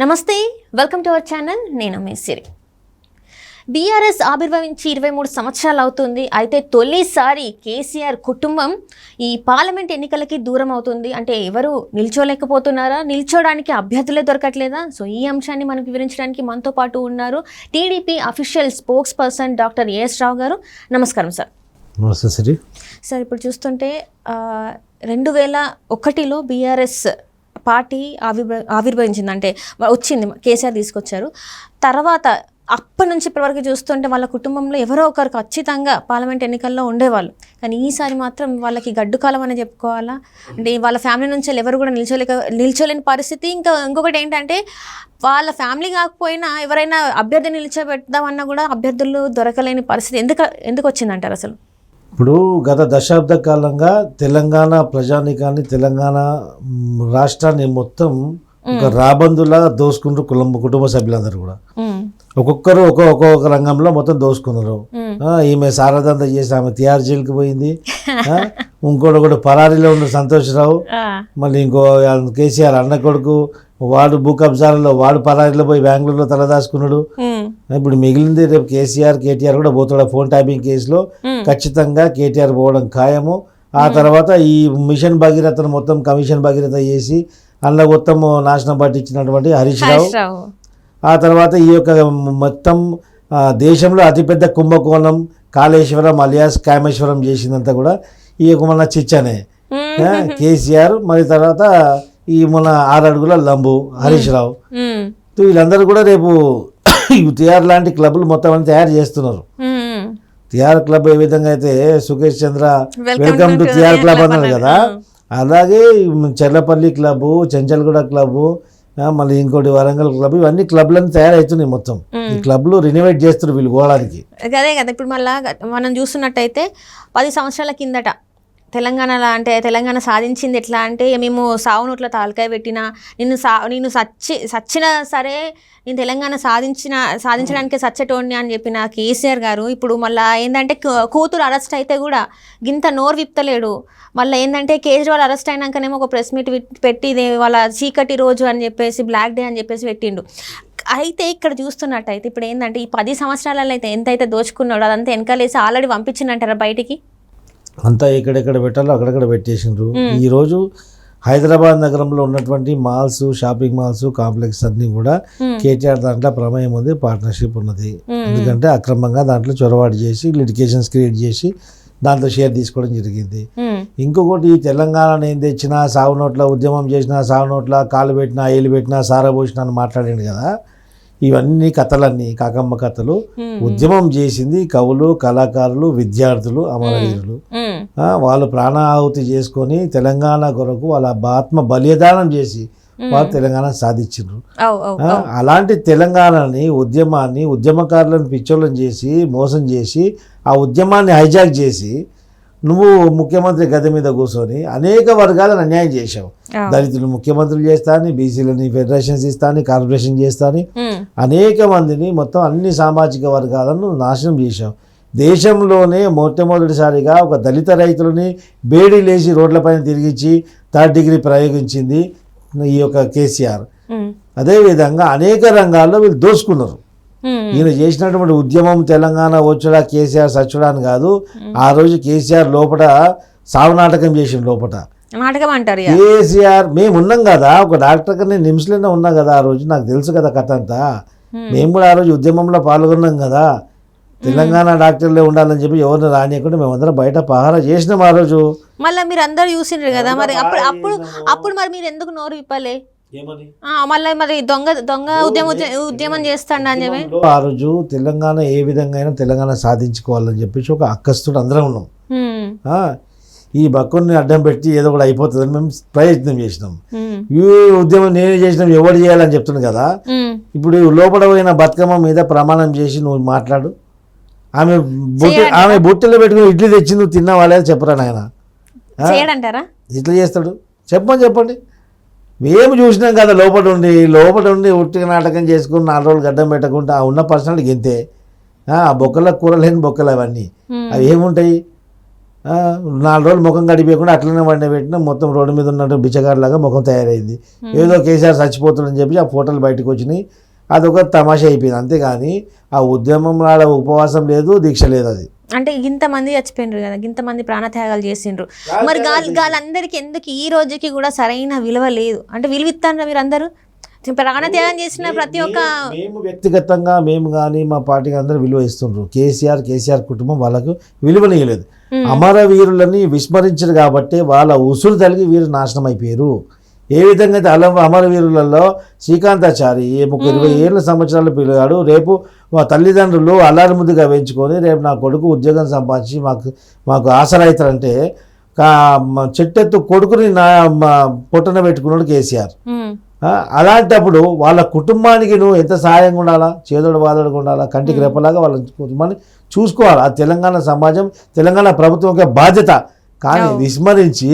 నమస్తే, welcome to our channel. నేను మీ సిరి. BRS ఆవిర్భవించి 23 సంవత్సరాలు అవుతుంది. అయితే తొలిసారి కేసీఆర్ కుటుంబం ఈ పార్లమెంట్ ఎన్నికలకి దూరం అవుతుంది. అంటే ఎవరు నిల్చోలేకపోతున్నారా, నిల్చోడానికి అభ్యర్థులే దొరకట్లేదా? సో ఈ అంశాన్ని మనకు వివరించడానికి మనతో పాటు ఉన్నారు TDP official spokes doctor A S Rao garu. నమస్కారం సార్. నమస్తే సిరి. సార్, ఇప్పుడు చూస్తుంటే 2001లో బీఆర్ఎస్ పార్టీ ఆవిర్భవించింది, అంటే వచ్చింది, కేసీఆర్ తీసుకొచ్చారు. తర్వాత అప్పటి నుంచి ఇప్పటివరకు చూస్తుంటే వాళ్ళ కుటుంబంలో ఎవరో ఒకరు ఖచ్చితంగా పార్లమెంట్ ఎన్నికల్లో ఉండేవాళ్ళు. కానీ ఈసారి మాత్రం వాళ్ళకి గడ్డు కాలం అని చెప్పుకోవాలా. అంటే వాళ్ళ ఫ్యామిలీ నుంచి ఎవరు కూడా నిల్చోలేని పరిస్థితి. ఇంకొకటి ఏంటంటే వాళ్ళ ఫ్యామిలీ కాకపోయినా ఎవరైనా అభ్యర్థి నిల్చోబెడదామన్నా కూడా అభ్యర్థులు దొరకలేని పరిస్థితి ఎందుకు వచ్చిందంటారు అసలు? ఇప్పుడు గత దశాబ్ద కాలంగా తెలంగాణ ప్రజానికాన్ని, తెలంగాణ రాష్ట్రాన్ని మొత్తం ఒక రాబందులాగా దోసుకుంటారు కుటుంబ సభ్యులందరూ కూడా. ఒక్కొక్కరు ఒక్కొక్క రంగంలో మొత్తం దోసుకున్నారు. ఈమె సారదంతా చేసి ఆమె తిహార్ జైలుకి పోయింది. ఇంకోటి పరారీలో ఉన్న సంతోష్రావు, మళ్ళీ ఇంకో కేసీఆర్ అన్న కొడుకు వాడు భూ కబ్జాలలో వాడు పరారీలో పోయి బెంగళూరులో తలదాచుకున్నాడు. ఇప్పుడు మిగిలింది రేపు కేటీఆర్ కూడా పోతాడు. ఫోన్ ట్యాపింగ్ కేసులో ఖచ్చితంగా కేటీఆర్ పోవడం ఖాయము. ఆ తర్వాత ఈ మిషన్ భగీరథను మొత్తం కమిషన్ భగీరథ చేసి అందులో మొత్తం నాశనం పట్టించినటువంటి హరీష్ రావు. ఆ తర్వాత ఈ యొక్క మొత్తం దేశంలో అతిపెద్ద కుంభకోణం కాళేశ్వరం అలియాస్ కామేశ్వరం చేసిందంతా కూడా ఈ యొక్క మన చిచ్చనే కేసీఆర్. మరి తర్వాత ఈ మన 6 అడుగుల లంబు హరీష్ రావు. వీళ్ళందరూ కూడా రేపు తిహార్ లాంటి క్లబ్లు మొత్తం అని తయారు చేస్తున్నారు. తిహార్ క్లబ్ ఏ విధంగా అయితే సుకేష్ చంద్ర వెల్కమ్ టు తిహార్ క్లబ్ అన్నాడు కదా, అలాగే చెర్లపల్లి క్లబ్, చెంచల్గూడ క్లబ్, మళ్ళీ ఇంకోటి వరంగల్ క్లబ్, ఇవన్నీ క్లబ్లన్నీ తయారవుతున్నాయి. మొత్తం ఈ క్లబ్లు రినోవేట్ చేస్తారు వీళ్ళు పోవడానికి. అదే కదా. ఇప్పుడు మళ్ళీ మనం చూస్తున్నట్టయితే 10 సంవత్సరాల కిందట తెలంగాణలో, అంటే తెలంగాణ సాధించింది ఎట్లా అంటే, మేము సావు నోట్ల తాలకాయ పెట్టినా నేను సచ్చినా సరే నేను తెలంగాణ సాధించడానికి సచ్చేటోడిని అని చెప్పిన కేసీఆర్ గారు ఇప్పుడు మళ్ళీ ఏంటంటే కూతురు అరెస్ట్ అయితే కూడా గింత నోరు విప్పలేడు. మళ్ళీ ఏంటంటే కేజ్రీవాల్ అరెస్ట్ అయినాకనేమో ఒక ప్రెస్ మీట్ పెట్టి వాళ్ళ చీకటి రోజు అని చెప్పేసి బ్లాక్ డే అని చెప్పేసి పెట్టిండు. అయితే ఇక్కడ చూస్తున్నట్టయితే ఇప్పుడు ఏంటంటే ఈ 10 సంవత్సరాలలో అయితే ఎంతైతే దోచుకున్నాడో అదంతా వెనకాలేసి ఆల్రెడీ పంపించిందంటారా బయటికి? అంతా ఎక్కడెక్కడ పెట్టాలో అక్కడెక్కడ పెట్టేసిండ్రు. ఈరోజు హైదరాబాద్ నగరంలో ఉన్నటువంటి మాల్స్, షాపింగ్ మాల్స్, కాంప్లెక్స్ అన్నీ కూడా కేటీఆర్ దాంట్లో ప్రమేయం ఉంది, పార్ట్నర్షిప్ ఉన్నది. ఎందుకంటే అక్రమంగా దాంట్లో చొరబాటు చేసి లిటిగేషన్స్ క్రియేట్ చేసి దాంట్లో షేర్ తీసుకోవడం జరిగింది. ఇంకొకటి తెలంగాణ ఏం తెచ్చినా సాగు నోట్ల ఉద్యమం చేసినా, సాగు నోట్ల కాలు పెట్టినా, ఏలు పెట్టినా, సారబోసినా అని మాట్లాడాడు కదా. ఇవన్నీ కథలన్నీ కాకమ్మ కథలు. ఉద్యమం చేసింది కవులు, కళాకారులు, విద్యార్థులు, అమరవీరులు. వాళ్ళు ప్రాణాహుతి చేసుకొని తెలంగాణ కొరకు వాళ్ళ ఆత్మ బలిదానం చేసి వాళ్ళు తెలంగాణ సాధించారు. అలాంటి తెలంగాణని ఉద్యమాన్ని ఉద్యమకారులను పిచ్చోళ్ళని చేసి మోసం చేసి ఆ ఉద్యమాన్ని హైజాక్ చేసి నువ్వు ముఖ్యమంత్రి గద్దె మీద కూర్చొని అనేక వర్గాలను అన్యాయం చేశావు. దళితులు ముఖ్యమంత్రులు చేస్తాని, బీసీలని ఫెడరేషన్స్ ఇస్తాని, కార్పొరేషన్ చేస్తాని, అనేక మందిని మొత్తం అన్ని సామాజిక వర్గాలను నాశనం చేశావు. దేశంలోనే మొట్టమొదటిసారిగా ఒక దళిత రైతులని బేడీ లేచి రోడ్లపైన తిరిగించి 3rd డిగ్రీ ప్రయోగించింది ఈ యొక్క కేసీఆర్. అదేవిధంగా అనేక రంగాల్లో వీళ్ళు దోసుకున్నారు. ఈయన చేసినటువంటి ఉద్యమం తెలంగాణ వచ్చడా కేసీఆర్ సచ్చడా అని కాదు. ఆ రోజు కేసీఆర్ లోపల సావు నాటకం చేసిన లోపల నాటకం అంటారు. కేసీఆర్ మేము ఉన్నాం కదా, ఒక డాక్టర్ నేను నిమ్స్లోనే ఉన్నా కదా ఆ రోజు, నాకు తెలుసు కదా కథ అంతా. మేము కూడా ఆ రోజు ఉద్యమంలో పాల్గొన్నాం కదా. తెలంగాణ డాక్టర్లే ఉండాలని చెప్పి ఎవరిని రానియకుండా మేమందరం బయట పహారా చేసినాం ఆ రోజు. మళ్ళీ మీరు అందరూ చూసిండ్రు కదా, మరి అప్పుడు మరి మీరు ఎందుకు నోరు విప్పలే? మళ్ళీ మరి దొంగ ఉద్యమం చేస్తాడు అని చెప్పి ఆ రోజు తెలంగాణ ఏ విధంగా అయినా తెలంగాణ సాధించుకోవాలని చెప్పేసి ఒక అక్కస్తుడు అందరం ఉన్నాం. ఈ బక్కుని అడ్డం పెట్టి ఏదో కూడా అయిపోతుందని మేము ప్రయత్నం చేసినాం. ఈ ఉద్యమం నేనే చేసినాం, ఎవరు చేయాలని చెప్తున్నాను కదా. ఇప్పుడు లోపల పోయిన బతుకమ్మ మీద ప్రమాణం చేసి నువ్వు మాట్లాడు. ఆమె బుట్టలో పెట్టుకుని ఇడ్లీ తెచ్చి నువ్వు తిన్నావా లేదా చెప్పరా నాయన? ఇట్లా చేస్తాడు చెప్పండి. మేము చూసినాం కదా లోపల ఉండి ఉట్టిగా నాటకం చేసుకుని 4 రోజులు గడ్డం పెట్టకుండా ఆ ఉన్న పర్సనల్కి ఇంతే. ఆ బొక్కల కూర లేని బొక్కలు అవన్నీ అవి ఏముంటాయి? 4 రోజులు ముఖం గడిపేయకుండా అట్లనే పెట్టినా మొత్తం రోడ్డు మీద ఉన్నట్టు బిచ్చగాడిలాగా ముఖం తయారైంది. ఏదో కేసీఆర్ చచ్చిపోతుందని చెప్పి ఆ ఫోటోలు బయటకు వచ్చినాయి. అదొక తమాషా అయిపోయింది. అంతేగాని ఆ ఉద్యమం ఉపవాసం లేదు, దీక్ష లేదు. అది అంటే ఇంతమంది చచ్చిపోయినారు కదా, ఇంతమంది ప్రాణత్యాగాలు చేసిండ్రు, మరి వాళ్ళందరికీ ఎందుకు ఈ రోజుకి కూడా సరైన విలువ లేదు? అంటే విలువ ఇస్తారా మీరు అందరూ? ప్రాణత్యాగం చేసిన ప్రతి ఒక్క మేము వ్యక్తిగతంగా మేము కానీ మా పార్టీకి అందరూ విలువ ఇస్తుండ్రు. కేసీఆర్ కుటుంబం వాళ్ళకు విలువనియలేదు. అమరవీరులని విస్మరించారు కాబట్టి వాళ్ళ ఉసురు తలిగి వీరు నాశనం అయిపోయారు. ఏ విధంగా అయితే అమరవీరులలో శ్రీకాంతాచారి 20 ఏళ్ళ సంవత్సరాల పిల్లగాడు రేపు మా తల్లిదండ్రులు అల్లారి ముద్దుగా పెంచుకొని రేపు నా కొడుకు ఉద్యోగం సంపాదించి మాకు ఆసరా అవుతారంటే చెట్టెత్తు కొడుకుని నా పొట్టన పెట్టుకున్నాడు కేసీఆర్. అలాంటప్పుడు వాళ్ళ కుటుంబానికి నువ్వు ఎంత సహాయంగా ఉండాలా, చేదోడు వాదోడుగా ఉండాలా, కంటికి రెప్పలాగా వాళ్ళ కుటుంబాన్ని చూసుకోవాలి. ఆ తెలంగాణ సమాజం, తెలంగాణ ప్రభుత్వం యొక్క బాధ్యత. కానీ విస్మరించి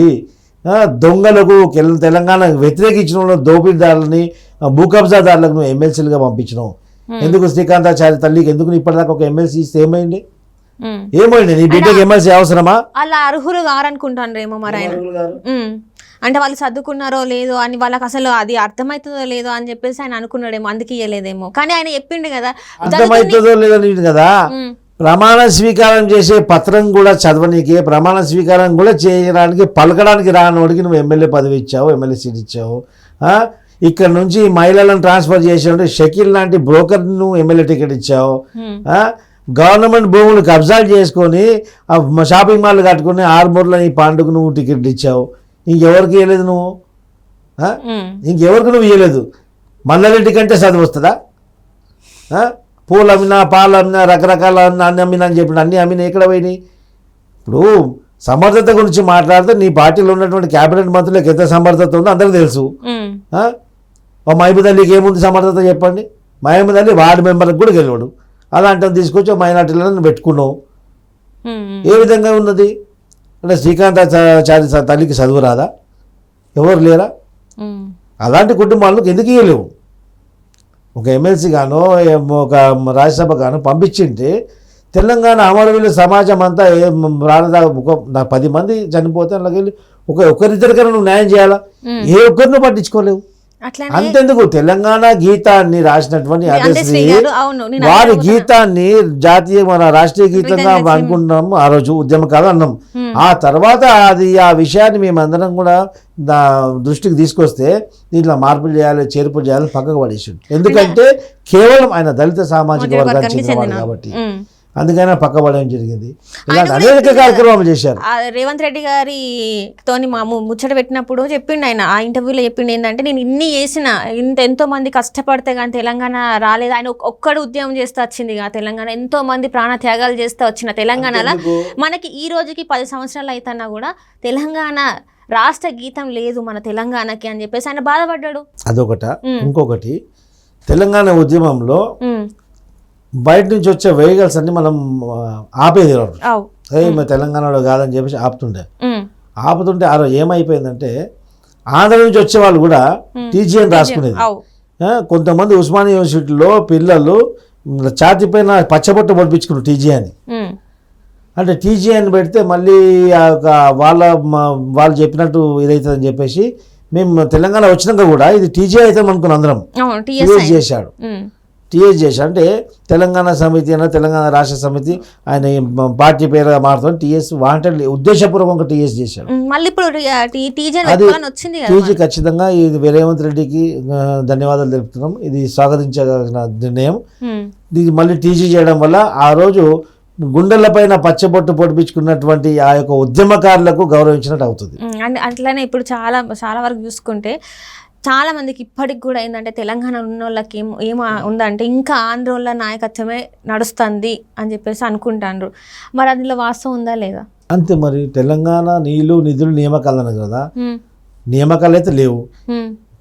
దొంగలకు తెలంగాణ వ్యతిరేకించిన వాళ్ళు దోపిడీదారులని భూ కబ్జాదారులకు నువ్వు ఎమ్మెల్సీలుగా పంపించినావు. ఎందుకు శ్రీకాంతాచారి తల్లికి ఎందుకు ఇప్పటిదాకా ఒక ఎమ్మెల్సీ ఇస్తే ఏమైంది? నీ బిడ్డకి ఎమ్మెల్సీ అవసరమా? అలా అర్హులు గారనుకుంటారేమో మరి ఆయన. అంటే వాళ్ళు చదువుకున్నారో లేదో అని వాళ్ళకి అసలు అది అర్థమవుతుందో లేదో అని చెప్పేసి ఆయన అనుకున్నాడేమో, అందుకే ఇయ్యలేదేమో. కానీ ఆయన చెప్పిండు కదా అర్థమవుతుందో లేదో కదా. ప్రమాణ స్వీకారం చేసే పత్రం కూడా చదవనీకే, ప్రమాణ స్వీకారం కూడా చేయడానికి పలకడానికి రానోడికి నువ్వు ఎమ్మెల్యే పదవి ఇచ్చావు, ఎమ్మెల్యే సీట్ ఇచ్చావు. ఇక్కడ నుంచి మహిళలను ట్రాన్స్ఫర్ చేసే షకీల్ లాంటి బ్రోకర్ నువ్వు ఎమ్మెల్యే టికెట్ ఇచ్చావు. గవర్నమెంట్ భూములు కబ్జాలు చేసుకొని షాపింగ్ మాల్ కట్టుకుని ఆర్మూర్లో నీ పాండుకు నువ్వు టికెట్ ఇచ్చావు. ఇంకెవరికి ఇవ్వలేదు నువ్వు, ఇంకెవరికి నువ్వు ఇవ్వలేదు. మల్లారెడ్డి కంటే చదువు వస్తుందా? పూలు అమ్మినా, పాలు అమ్మినా, రకరకాల అన్ని అమ్మినా అని చెప్పిన అన్ని అమ్మినా ఎక్కడ పోయినాయి? ఇప్పుడు సమర్థత గురించి మాట్లాడితే నీ పార్టీలో ఉన్నటువంటి క్యాబినెట్ మంత్రులకు ఎంత సమర్థత ఉందో అందరికీ తెలుసు. మహమూద్ అలీకి ఏముంది సమర్థత చెప్పండి? మహమూద్ అలీ వార్డు మెంబర్కి కూడా గెలవడు. అలాంటివి తీసుకొచ్చి మైనార్టీలను పెట్టుకున్నావు. ఏ విధంగా ఉన్నది అంటే శ్రీకాంతాచారి తల్లికి చదువు రాదా? ఎవరు లేరా? అలాంటి కుటుంబాలకు ఎందుకు ఇవ్వలేవు? ఒక ఎమ్మెల్సీ గానో ఒక రాజ్యసభ గానో పంపించింటే తెలంగాణ అమరవీరుల సమాజం అంతా ప్రాణదాగా 10 మంది చనిపోతే అలాగే ఒకరిద్దరికైనా నువ్వు న్యాయం చేయాలా? ఏ ఒక్కరిని పట్టించుకోలేవు. అంతెందుకు తెలంగాణ గీతాన్ని రాసినటువంటి అదేశ్రీ వారి గీతాన్ని జాతీయ మన రాష్ట్రీయ గీతంగా అనుకుంటున్నాము. ఆ రోజు ఉద్యమకాలం అన్నాం. ఆ తర్వాత ఆ విషయాన్ని మేమందరం కూడా దృష్టికి తీసుకొస్తే దీంట్లో మార్పులు చేయాలి, చేర్పులు చేయాలని పక్కకు పడేసాడు. ఎందుకంటే కేవలం ఆయన దళిత సామాజిక వర్గానికి చెందినవాడు కాబట్టి అందుకైనా పక్క పడడం జరిగింది. ఇలాంటి అనేక కార్యక్రమాలు చేశారు. రేవంత్ రెడ్డి గారితోని మా ముచ్చట పెట్టినప్పుడు చెప్పిండు ఆయన, ఆ ఇంటర్వ్యూలో చెప్పిండు ఏంటంటే నేను ఇన్ని చేసిన ఎంతో మంది కష్టపడితే కానీ తెలంగాణ రాలేదు. ఆయన ఒక్కడు ఉద్యమం చేస్తూ వచ్చింది తెలంగాణ, ఎంతో మంది ప్రాణ త్యాగాలు చేస్తూ వచ్చిన తెలంగాణలో మనకి ఈ రోజుకి 10 సంవత్సరాలు అయితేనా కూడా తెలంగాణ రాష్ట్ర గీతం లేదు మన తెలంగాణకి అని చెప్పేసి ఆయన బాధపడ్డాడు. అదొకట. ఇంకొకటి తెలంగాణ ఉద్యమంలో బయట నుంచి వచ్చే వెహికల్స్ అన్ని మనం ఆపేది. తెలంగాణలో కాదని చెప్పేసి ఆపుతుంటే ఆ రోజు ఏమైపోయిందంటే ఆంధ్ర నుంచి వచ్చే వాళ్ళు కూడా టీజీఎన్ రాసుకునేది. కొంతమంది ఉస్మానియా యూనివర్సిటీలో పిల్లలు ఛాతీ పైన పచ్చబొట్టు పొడిపించుకున్నారు టీజీఎన్. అంటే టీజీఎన్ పెడితే మళ్ళీ వాళ్ళు చెప్పినట్టు ఇదవుతుందని చెప్పేసి మేము తెలంగాణ వచ్చినాక కూడా ఇది టీజీ అవుతాం అనుకున్నాం అందరం. టీఎస్ చేశాడు. అంటే తెలంగాణ సమితి అన్న తెలంగాణ రాష్ట్ర సమితి ఆయన పార్టీ పేరుగా మారుతుంది. టీఎస్ వాంటెడ్ ఉద్దేశపూర్వకంగా టీఎస్ చేశాడు. టీజీ ఖచ్చితంగా ఇది రేవంత్ రెడ్డికి ధన్యవాదాలు తెలుపుతున్నాం. ఇది స్వాగతించగలిగిన నిర్ణయం. ఇది మళ్ళీ టీజీ చేయడం వల్ల ఆ రోజు గుండెలపైన పచ్చబొట్టు పొడిపించుకున్నటువంటి ఆ యొక్క ఉద్యమకారులకు గౌరవించినట్టు అవుతుంది. అట్లనే ఇప్పుడు చాలా చాలా వరకు చూసుకుంటే చాలా మందికి ఇప్పటికి కూడా ఏంటంటే తెలంగాణ ఉన్న వాళ్ళకి ఏమో ఉందంటే ఇంకా ఆంధ్రోళ్ళ నాయకత్వమే నడుస్తుంది అని చెప్పేసి అనుకుంటాండ్రు. మరి అందులో వాస్తవం ఉందా లేదా? అంతే. మరి తెలంగాణ నీళ్లు నిధులు నియామకాలు అన్నారు కదా, నియామకాలు అయితే లేవు.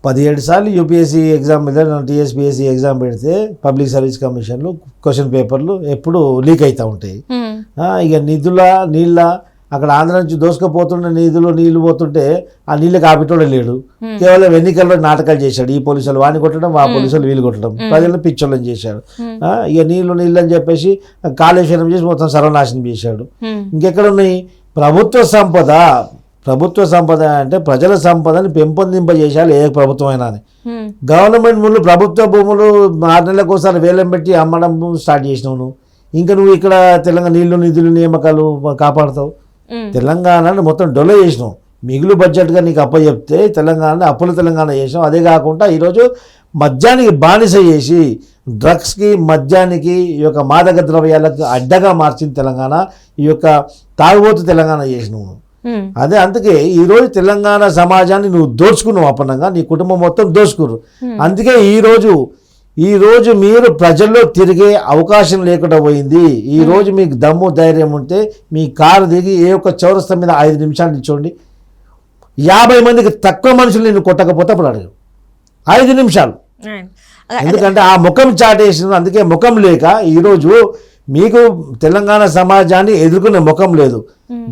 17 సార్లు యూపీఎస్సీ ఎగ్జామ్ మీద టీఎస్పీఎస్సీ ఎగ్జామ్ పెడితే పబ్లిక్ సర్వీస్ కమిషన్లు క్వశ్చన్ పేపర్లు ఎప్పుడు లీక్ అవుతూ ఉంటాయి. ఇక నీళ్ళ అక్కడ ఆంధ్ర నుంచి దోసుకపోతున్న నీళ్లు పోతుంటే ఆ నీళ్ళు కాపిటోడే లేడు. కేవలం ఎన్నికల్లో నాటకాలు చేశాడు. ఈ పోలీసులు వాడిని కొట్టడం, ఆ పోలీసులు వీళ్ళు కొట్టడం, ప్రజలను పిచ్చోళ్ళని చేశాడు. ఇక నీళ్ళు అని చెప్పేసి కాళేశ్వరం చేసి మొత్తం సర్వనాశనం చేశాడు. ఇంకెక్కడ ఉన్నాయి? ప్రభుత్వ సంపద అంటే ప్రజల సంపదని పెంపొందింపజేయాలి ఏ ప్రభుత్వం అయినా అని. గవర్నమెంట్ భూములు, ప్రభుత్వ భూములు 6 నెలలకు ఒకసారి వేలం పెట్టి అమ్మడం స్టార్ట్ చేసినావు నువ్వు. ఇంకా నువ్వు ఇక్కడ తెలంగాణ నీళ్లు నిధులు నియామకాలు కాపాడుతావు. తెలంగాణను మొత్తం డొల్ల చేసినావు. మిగులు బడ్జెట్గా నీకు అప్పచెప్తే తెలంగాణని అప్పుల తెలంగాణ చేసినావు. అదే కాకుండా ఈరోజు మద్యానికి బానిస చేసి డ్రగ్స్కి, మద్యానికి, ఈ యొక్క మాదక ద్రవ్యాలకు అడ్డగా మార్చింది తెలంగాణ. ఈ యొక్క తాగుబోతు తెలంగాణ చేసినావు. అదే అందుకే ఈరోజు తెలంగాణ సమాజాన్ని నువ్వు దోచుకున్నావు. అప్పనంగా నీ కుటుంబం మొత్తం దోచుకురు. అందుకే ఈరోజు మీరు ప్రజల్లో తిరిగే అవకాశం లేకుండా పోయింది. ఈరోజు మీకు దమ్ము ధైర్యం ఉంటే మీ కారు దిగి ఏ ఒక్క చౌరస్తా మీద 5 నిమిషాలు నిల్చోండి. 50 మందికి తక్కువ మనుషులు నిన్ను కొట్టకపోతే అప్పుడు అడుగు 5 నిమిషాలు. ఎందుకంటే ఆ ముఖం చాటేసిన, అందుకే ముఖం లేక ఈరోజు మీకు తెలంగాణ సమాజాన్ని ఎదుర్కొనే ముఖం లేదు.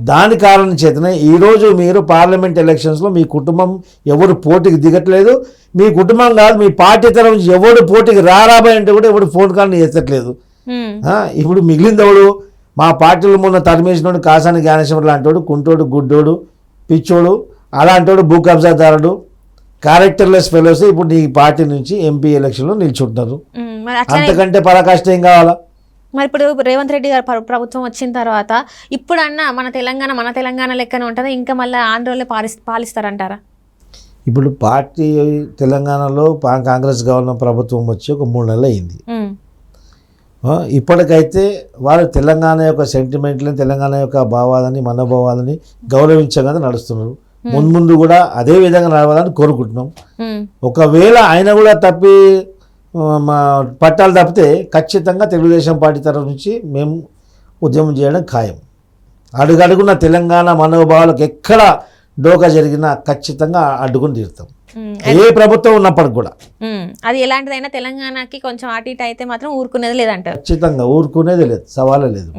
దాని కారణం చేతనే ఈరోజు మీరు పార్లమెంట్ ఎలక్షన్స్లో మీ కుటుంబం ఎవరు పోటీకి దిగట్లేదు. మీ కుటుంబం కాదు, మీ పార్టీ తరఫు నుంచి ఎవడు పోటీకి రారాబాయి అంటే కూడా ఎవడు ఫోన్ కాల్ని ఎత్తట్లేదు. ఇప్పుడు మిగిలింది ఎవడు? మా పార్టీలో మొన్న తరిమేసినోడు కాసాని జ్ఞానేశ్వర లాంటోడు, కుంటోడు, గుడ్డోడు, పిచ్చోడు, అలాంటోడు, భూ కబ్జాదారుడు, క్యారెక్టర్లెస్ ఫెలోస్ ఇప్పుడు నీ పార్టీ నుంచి ఎంపీ ఎలక్షన్లో నిల్చుంటున్నారు. అంతకంటే పరాకాష్ట ఏం కావాలా? మరి ఇప్పుడు రేవంత్ రెడ్డి గారు ప్రభుత్వం వచ్చిన తర్వాత ఇప్పుడన్నా మన తెలంగాణ లెక్కనే ఉంటుందా, ఇంకా మళ్ళీ ఆంధ్రలో పాలిస్తారంటారా? ఇప్పుడు పార్టీ తెలంగాణలో కాంగ్రెస్ గవర్నమెంట్ ప్రభుత్వం వచ్చి ఒక 3 నెలలు అయింది. ఇప్పటికైతే వారు తెలంగాణ యొక్క సెంటిమెంట్లని, తెలంగాణ యొక్క భావాలని, మనోభావాలని గౌరవించగా నడుస్తున్నారు. ముందు కూడా అదే విధంగా నడవాలని కోరుకుంటున్నాం. ఒకవేళ ఆయన కూడా పట్టాలు తప్పితే ఖచ్చితంగా తెలుగుదేశం పార్టీ తరఫు నుంచి మేము ఉద్యమం చేయడం ఖాయం. అడుగడుగున్న తెలంగాణ మనోభావాలకు ఎక్కడ డోకా జరిగినా ఖచ్చితంగా అడ్డుకుని తీరుతాం, ఏ ప్రభుత్వం ఉన్నప్పటికి కూడా. అది ఎలాంటిదైనా తెలంగాణకి కొంచెం అటు ఇటు అయితే మాత్రం ఊరుకునేది లేదంటారు. ఖచ్చితంగా ఊరుకునేది లేదు, సవాలే లేదు.